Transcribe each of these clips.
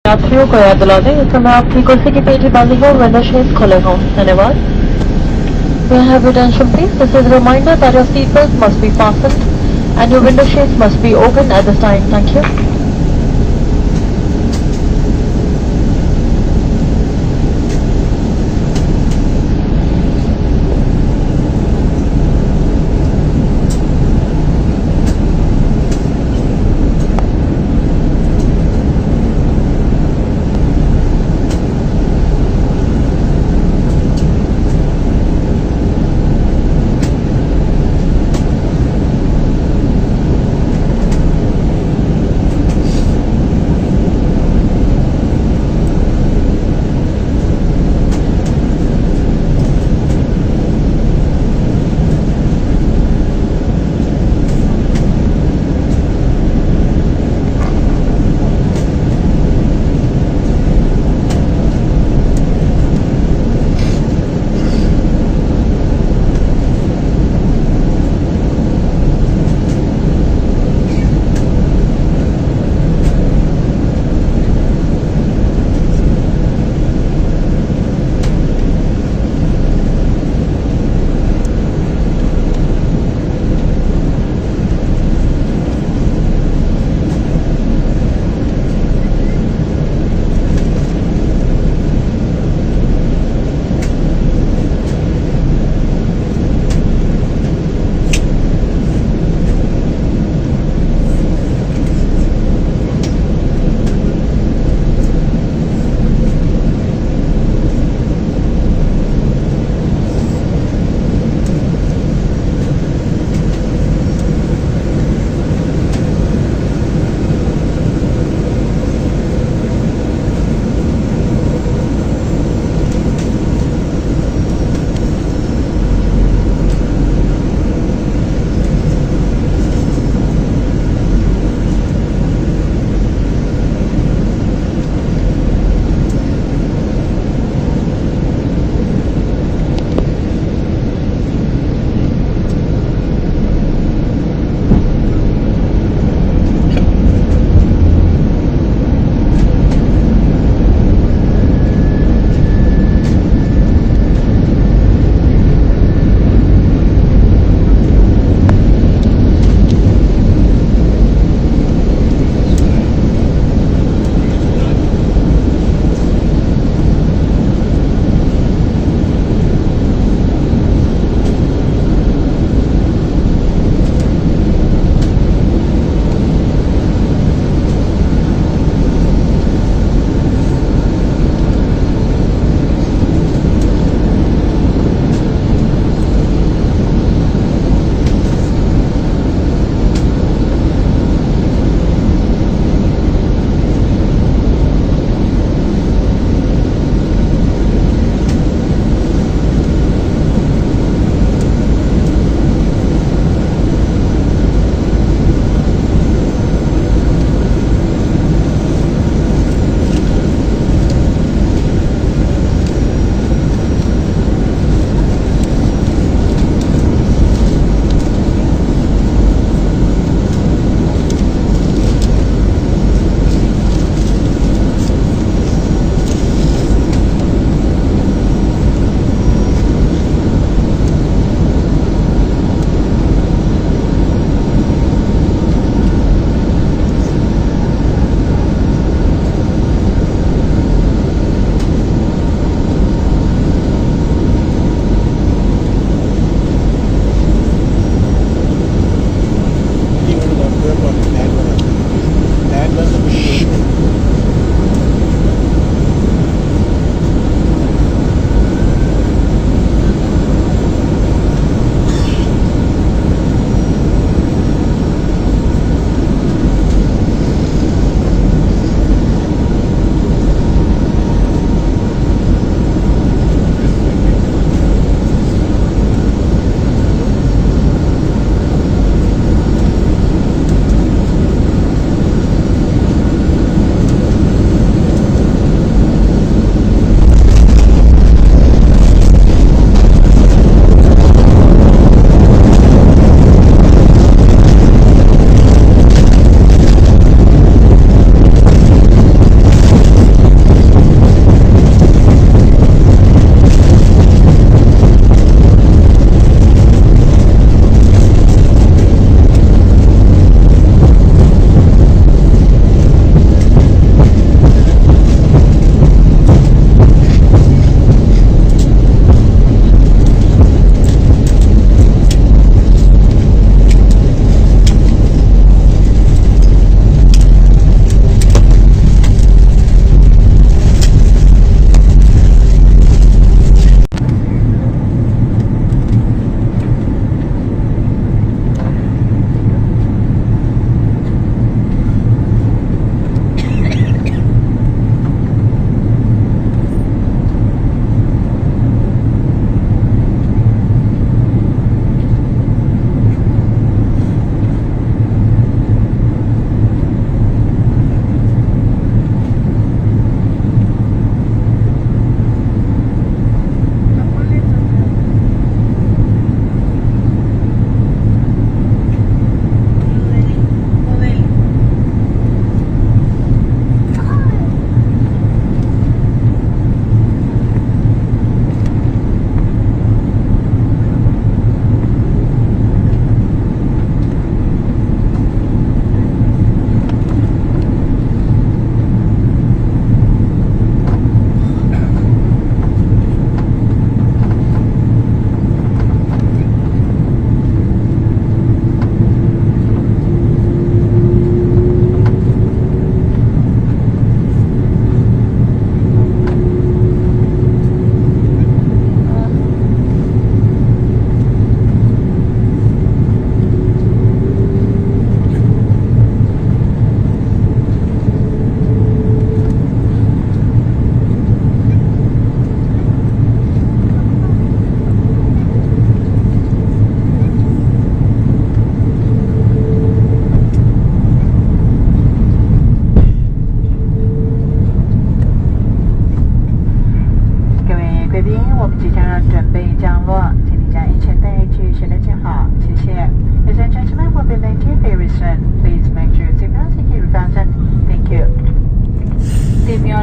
यात्रियों को याद दिला दें, इस समय आपकी कुर्सी की पेटी बंद हो, विंडो शेड्स खुले हों। धन्यवाद। May I have your attention please? This is a reminder that your seatbelts must be fastened and your window shades must be open at this time. Thank you.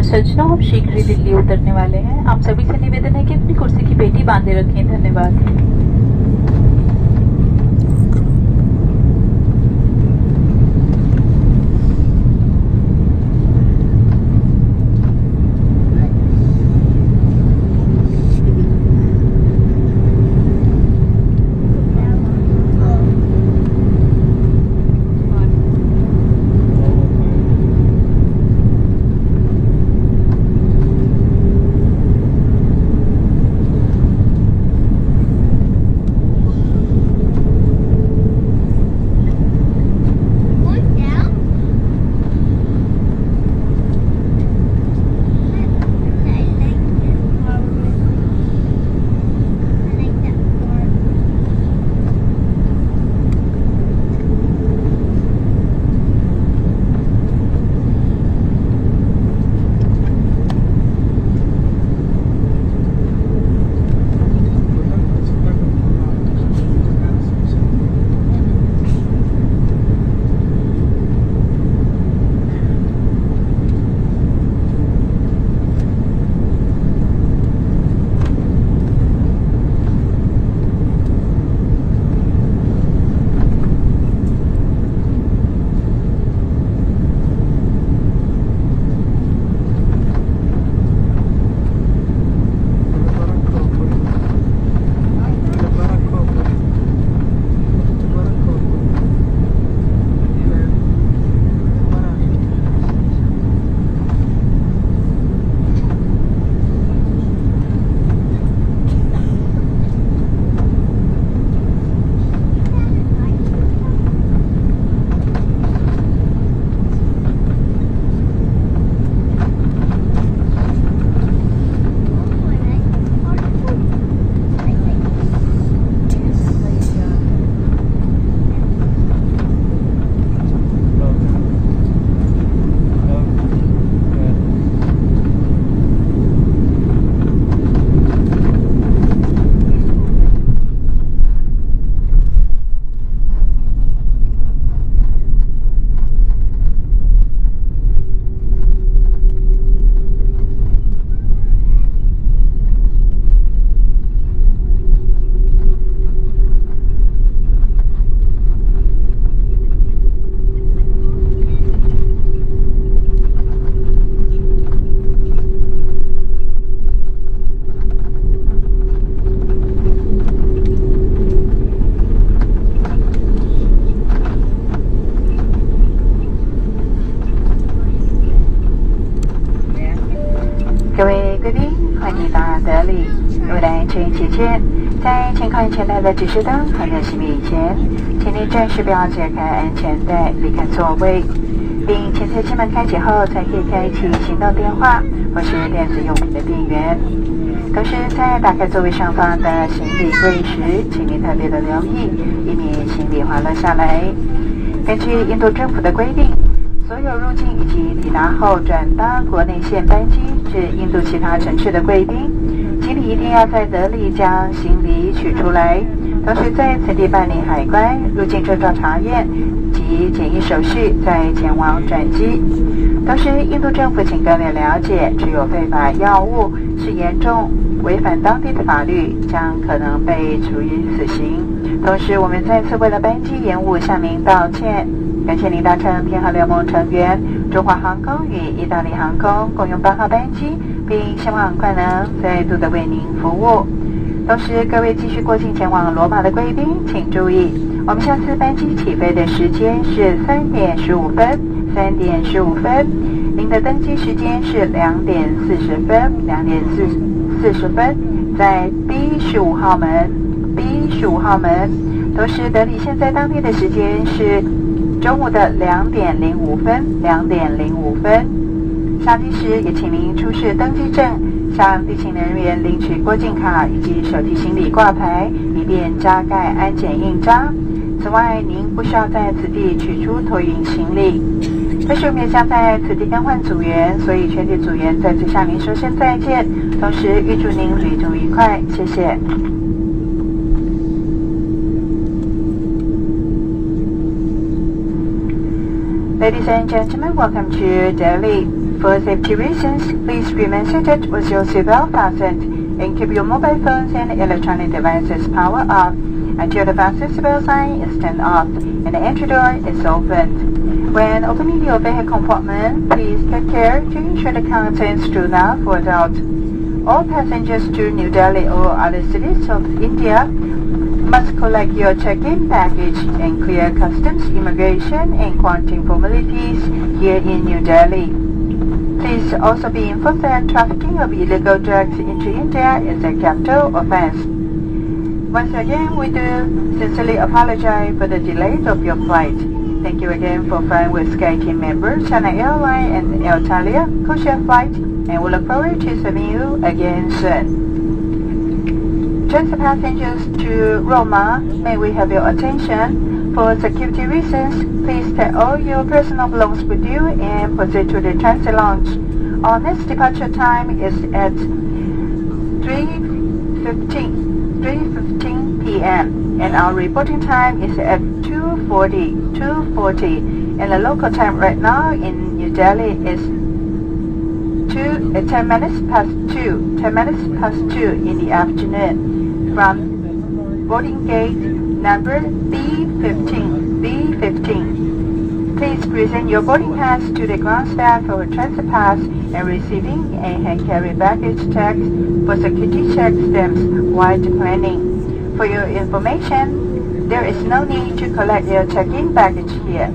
सज्जनों, हम शीघ्र ही दिल्ली उतरने वाले हैं। आप सभी से निवेदन है कि अपनी कुर्सी की पेटी बांधे रखें। धन्यवाद।各位贵宾，欢迎到德里。为了安全起见，在前靠前台的指示灯还没有熄灭以前，请您暂时不要解开安全带，离开座位，并前侧气门开启后才可以开启行动电话或是电子用品的电源。同时，在打开座位上方的行李柜时，请您特别的留意，以免行李滑落下来。根据印度政府的规定，所有入境以及抵达后转搭国内线班机至印度其他城市的贵宾，请你一定要在德里将行李取出来，同时在此地办理海关、入境证照查验及检疫手续，再前往转机。同时，印度政府请各位了解，持有非法药物是严重违反当地的法律，将可能被处以死刑。同时，我们再次为了班机延误向您道歉。感谢您搭乘天河联盟成员中华航空与意大利航空共用8号班机，并希望很快能再度的为您服务。同时，各位继续过境前往罗马的贵宾，请注意，我们下次班机起飞的时间是3点15分，3点15分。您的登机时间是2点40分，2点40分，在 B15号门。B15号门。同时，德里现在当地的时间是中午的2点05分，2点05分。下机时也请您出示登机证，向地勤人员领取过境卡以及手提行李挂牌，以便加盖安检印章。此外，您不需要在此地取出托运行李。这是我们也将在此地更换组员，所以全体组员再次向您说声再见，同时预祝您旅途愉快，谢谢。Ladies and gentlemen, welcome to Delhi. For safety reasons, please remain seated with your seatbelt fastened and keep your mobile phones and electronic devices powered off until the fasten seatbelt sign is turned off and the entry door is opened. When opening your vehicle compartment, please take care to ensure the contents do not fall out. All passengers to New Delhi or other cities of India must collect your check-in baggage and clear customs, immigration, and quarantine formalities here in New Delhi. Please also be informed that trafficking of illegal drugs into India is a capital offense. Once again, we do sincerely apologize for the delay of your flight. Thank you again for flying with Sky team members, China Airlines and Alitalia codeshare flight, and we look forward to serving you again soon. Transfer passengers to Roma, may we have your attention? For security reasons, please take all your personal belongings with you and proceed to the transit lounge. Our next departure time is at 3:15 p.m. and our reporting time is at 2:40, and the local time right now in New Delhi is 10 minutes past 2 in the afternoon. From boarding gate number B15. Please present your boarding pass to the ground staff for transfer pass and receiving a hand-carry baggage tag for security check stamps while deplaning. For your information, there is no need to collect your check-in baggage here.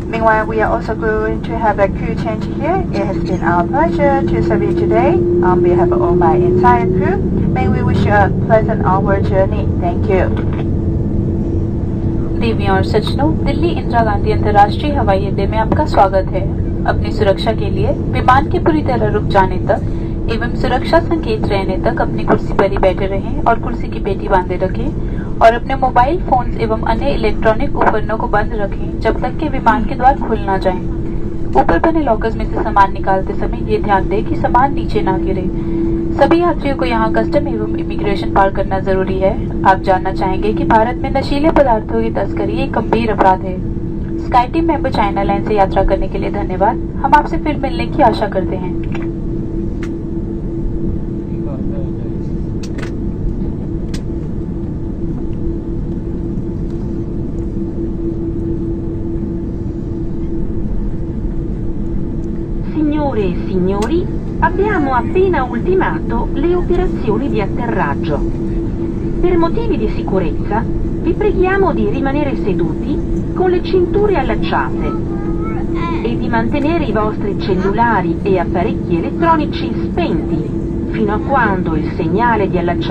Meanwhile, we are also going to have a crew change here. It has been our pleasure to serve you today. On behalf of all my entire crew, may we wish you a pleasant onward journey. Thank you. देवियों और सज्जनों, दिल्ली इंदिरा गांधी अंतर्राष्ट्रीय हवाई अड्डे में आपका स्वागत है। अपनी सुरक्षा के लिए विमान के पूरी तरह रुक जाने तक एवं सुरक्षा संकेत रहने तक अपनी कुर्सी पर ही बैठे रहें और कुर्सी की पेटी बांधे रखें और अपने मोबाइल फोन्स एवं अन्य इलेक्ट्रॉनिक उपकरणों को बंद रखें जब तक कि विमान के द्वार खुल न जाएं। ऊपर बने लॉकर्स में से सामान निकालते समय ये ध्यान दें कि सामान नीचे ना गिरे। सभी यात्रियों को यहाँ कस्टम एवं इमिग्रेशन पार करना जरूरी है। आप जानना चाहेंगे कि भारत में नशीले पदार्थों की तस्करी एक गंभीर अपराध है। Sky team member China line से यात्रा करने के लिए धन्यवाद। हम आपसे फिर मिलने की आशा करते हैं। Signore e signori, abbiamo appena ultimato le operazioni di atterraggio. Per motivi di sicurezza, vi preghiamo di rimanere seduti con le cinture allacciate e di mantenere i vostri cellulari e apparecchi elettronici spenti fino a quando il segnale di allacciamento